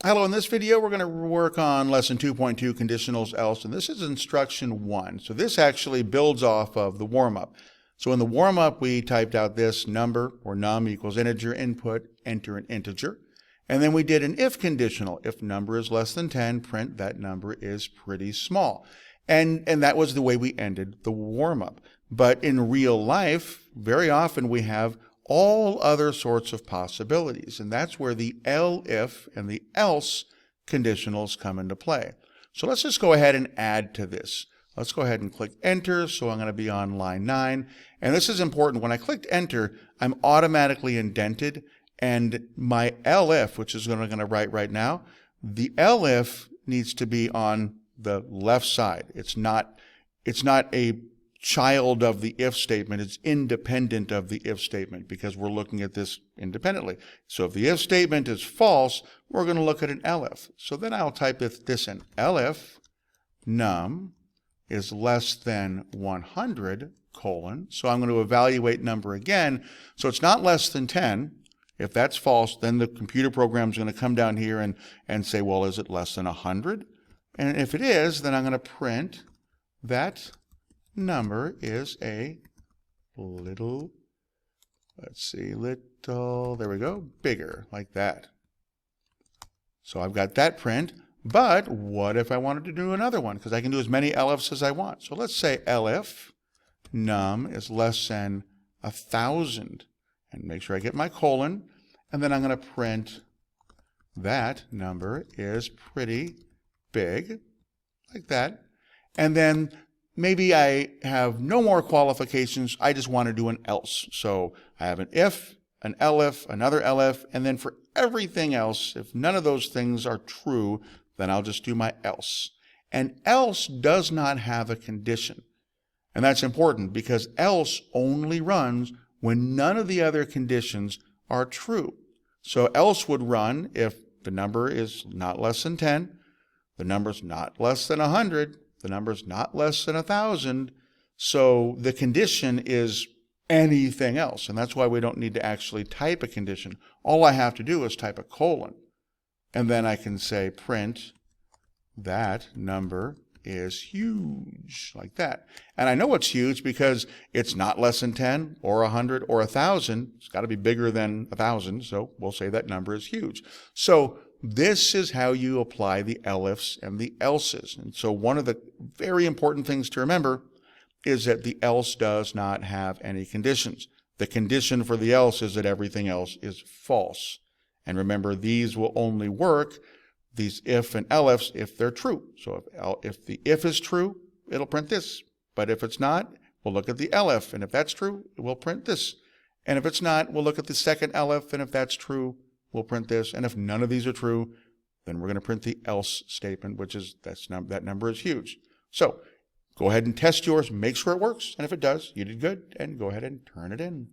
Hello, in this video we're going to work on lesson 2.2 conditionals else, and this is instruction 1. So this actually builds off of the warm-up. So in the warm-up we typed out this number or num equals integer input, enter an integer. And then we did an if conditional. If number is less than 10, print that number is pretty small. And that was the way we ended the warm-up. But in real life, very often we have all other sorts of possibilities, and that's where the elif and the else conditionals come into play. So let's just go ahead and add to this. Let's go ahead and click enter. So I'm going to be on line 9, and this is important. When I clicked enter, I'm automatically indented, and my elif, which is what I'm going to write right now, the elif needs to be on the left side. It's not a child of the if statement. It's independent of the if statement because we're looking at this independently. So if the if statement is false, we're going to look at an elif. So then I'll type this in. Elif num is less than 100, colon. So I'm going to evaluate number again. So it's not less than 10. If that's false, then the computer program is going to come down here and say, well, is it less than 100? And if it is, then I'm going to print that number is a little, there we go, bigger, like that. So I've got that print, but what if I wanted to do another one? Because I can do as many elifs as I want. So let's say elif num is less than 1,000, and make sure I get my colon, and then I'm going to print that number is pretty big, like that. And then maybe I have no more qualifications. I just want to do an else. So I have an if, an elif, another elif, and then for everything else, if none of those things are true, then I'll just do my else. And else does not have a condition. And that's important because else only runs when none of the other conditions are true. So else would run if the number is not less than 10, the number's not less than 100, the number's not less than 1,000, so the condition is anything else, and that's why we don't need to actually type a condition. All I have to do is type a colon, and then I can say print that number is huge, like that. And I know it's huge because it's not less than 10 or 100 or 1,000. It's got to be bigger than 1,000, so we'll say that number is huge. So this is how you apply the elifs and the elses. And so one of the very important things to remember is that the else does not have any conditions. The condition for the else is that everything else is false. And remember, these will only work, these if and elifs, if they're true. So if the if is true, it'll print this. But if it's not, we'll look at the elif. And if that's true, it will print this. And if it's not, we'll look at the second elif. And if that's true, we'll print this. And if none of these are true, then we're going to print the else statement, which is that number is huge. So go ahead and test yours. Make sure it works. And if it does, you did good. And go ahead and turn it in.